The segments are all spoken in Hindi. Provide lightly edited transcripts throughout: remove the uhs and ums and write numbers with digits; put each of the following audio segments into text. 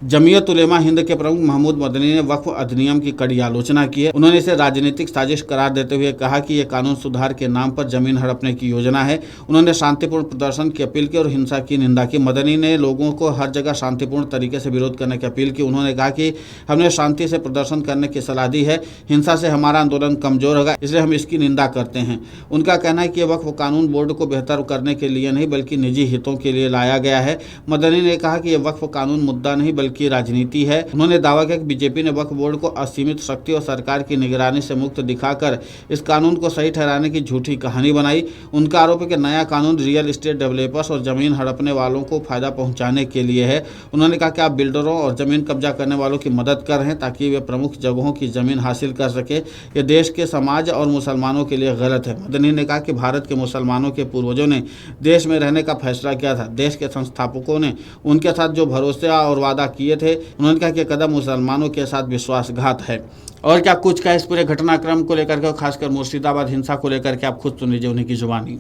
जमीयत उलेमा हिंद के प्रमुख महमूद मदनी ने वक्फ अधिनियम की कड़ी आलोचना की है। उन्होंने इसे राजनीतिक साजिश करार देते हुए कहा कि यह कानून सुधार के नाम पर जमीन हड़पने की योजना है। उन्होंने शांतिपूर्ण प्रदर्शन की अपील की और हिंसा की निंदा की। मदनी ने लोगों को हर जगह शांतिपूर्ण तरीके से विरोध करने की अपील की। उन्होंने कहा कि हमने शांति से प्रदर्शन करने की सलाह दी है। हिंसा से हमारा आंदोलन कमजोर होगा, इसलिए हम इसकी निंदा करते हैं। उनका कहना है कि यह वक्फ कानून बोर्ड को बेहतर करने के लिए नहीं बल्कि निजी हितों के लिए लाया गया है। मदनी ने कहा कि यह वक्फ कानून मुद्दा नहीं बल्कि राजनीति है। उन्होंने दावा किया कि बीजेपी ने वक्फ बोर्ड को असीमित शक्ति और सरकार की निगरानी से मुक्त दिखाकर इस कानून को सही ठहराने की झूठी कहानी बनाई। उनका आरोप है कि नया कानून रियल एस्टेट डेवलपर्स और जमीन हड़पने वालों को फायदा पहुंचाने के लिए है। उन्होंने कहा कि आप बिल्डरों और जमीन कब्जा करने वालों की मदद कर रहे हैं ताकि वे प्रमुख जगहों की जमीन हासिल कर सके। ये देश के समाज और मुसलमानों के लिए गलत है। मदनी ने कहा कि भारत के मुसलमानों के पूर्वजों ने देश में रहने का फैसला किया था। देश के संस्थापकों ने उनके साथ जो भरोसे और वादा किए थे, उन्होंने कहा कि कदम मुसलमानों के साथ विश्वासघात है। और क्या कुछ का इस पूरे घटनाक्रम को लेकर के, खासकर मुर्शिदाबाद हिंसा को लेकर के आप खुद सुन लीजिए उन्हीं की जुबानी।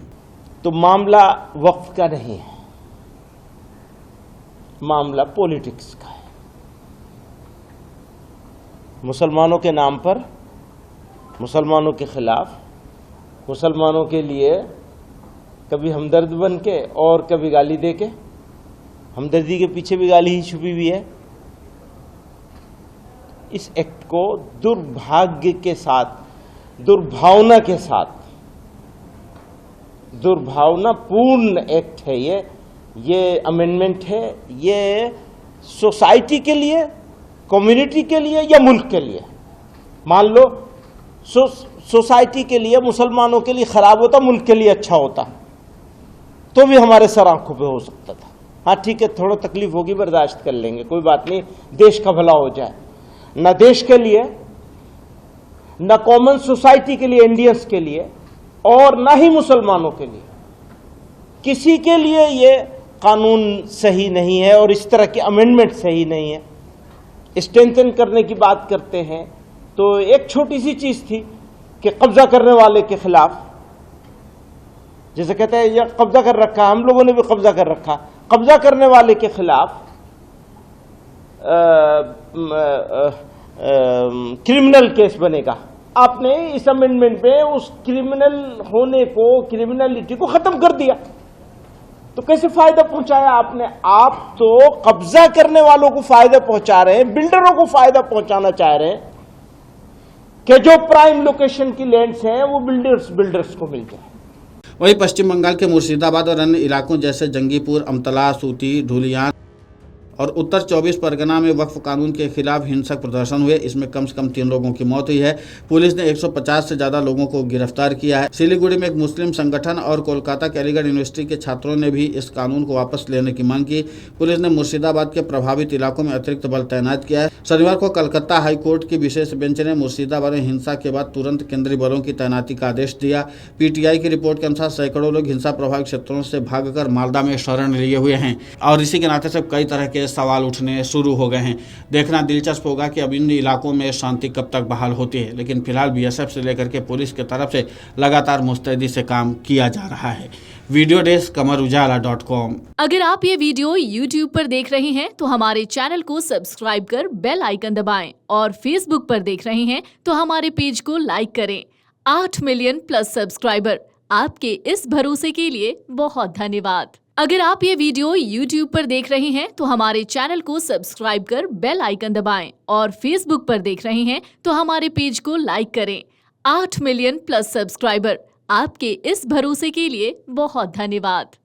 तो मामला वक्फ का नहीं है, मामला पॉलिटिक्स का है। मुसलमानों के नाम पर, मुसलमानों के खिलाफ, मुसलमानों के लिए कभी हमदर्द बन के और कभी गाली दे के, हमदर्दी के पीछे भी गाली ही छुपी हुई है। इस एक्ट को दुर्भाग्य के साथ, दुर्भावना के साथ, दुर्भावनापूर्ण एक्ट है ये अमेंडमेंट है। ये सोसाइटी के लिए, कम्युनिटी के लिए या मुल्क के लिए, मान लो सोसाइटी के लिए, मुसलमानों के लिए खराब होता, मुल्क के लिए अच्छा होता तो भी हमारे सर आंखों पे हो सकता था। हाँ ठीक है, थोड़ा तकलीफ होगी, बर्दाश्त कर लेंगे, कोई बात नहीं, देश का भला हो जाए। न देश के लिए, न कॉमन सोसाइटी के लिए, इंडियंस के लिए, और न ही मुसलमानों के लिए, किसी के लिए ये कानून सही नहीं है और इस तरह के अमेंडमेंट सही नहीं है। स्ट्रेंथन करने की बात करते हैं तो एक छोटी सी चीज थी कि कब्जा करने वाले के खिलाफ, जैसे कहते हैं ये कब्जा कर रखा, हम लोगों ने भी कब्जा कर रखा, कब्जा करने वाले के खिलाफ क्रिमिनल केस बनेगा। आपने इस अमेंडमेंट में उस क्रिमिनल होने को, क्रिमिनलिटी को खत्म कर दिया। तो कैसे फायदा पहुंचाया आपने? आप तो कब्जा करने वालों को फायदा पहुंचा रहे हैं, बिल्डरों को फायदा पहुंचाना चाह रहे हैं कि जो प्राइम लोकेशन की लैंड्स हैं वो बिल्डर्स को मिल जाए। वहीं पश्चिम बंगाल के मुर्शिदाबाद और अन्य इलाकों जैसे जंगीपुर, अमतला, सूती, ढुलियान और उत्तर 24 परगना में वक्फ कानून के खिलाफ हिंसक प्रदर्शन हुए। इसमें कम से कम 3 लोगों की मौत हुई है। पुलिस ने 150 से ज्यादा लोगों को गिरफ्तार किया है। सिलीगुड़ी में एक मुस्लिम संगठन और कोलकाता के अलीगढ़ यूनिवर्सिटी के छात्रों ने भी इस कानून को वापस लेने की मांग की। पुलिस ने मुर्शिदाबाद के प्रभावित इलाकों में अतिरिक्त बल तैनात किया है। शनिवार को कलकत्ता हाईकोर्ट की विशेष बेंच ने मुर्शिदाबाद में हिंसा के बाद तुरंत केंद्रीय बलों की तैनाती का आदेश दिया। पीटीआई की रिपोर्ट के अनुसार सैकड़ों लोग हिंसा प्रभावित क्षेत्रों से भागकर मालदा में शरण लिए हुए हैं और इसी के नाते से कई तरह के सवाल उठने शुरू हो गए हैं। देखना दिलचस्प होगा कि अब इन इलाकों में शांति कब तक बहाल होती है, लेकिन फिलहाल बीएसएफ से लेकर के पुलिस की तरफ से लगातार मुस्तैदी से काम किया जा रहा है। वीडियो डेस्क कमरुजाला.com। अगर आप ये वीडियो YouTube पर देख रहे हैं तो हमारे चैनल को सब्सक्राइब कर बेल आइकन दबाएं और Facebook पर देख रहे हैं तो हमारे पेज को लाइक करें। 8 मिलियन प्लस सब्सक्राइबर, आपके इस भरोसे के लिए बहुत धन्यवाद। अगर आप ये वीडियो YouTube पर देख रहे हैं तो हमारे चैनल को सब्सक्राइब कर बेल आइकन दबाएं और Facebook पर देख रहे हैं तो हमारे पेज को लाइक करें। 8 मिलियन प्लस सब्सक्राइबर, आपके इस भरोसे के लिए बहुत धन्यवाद।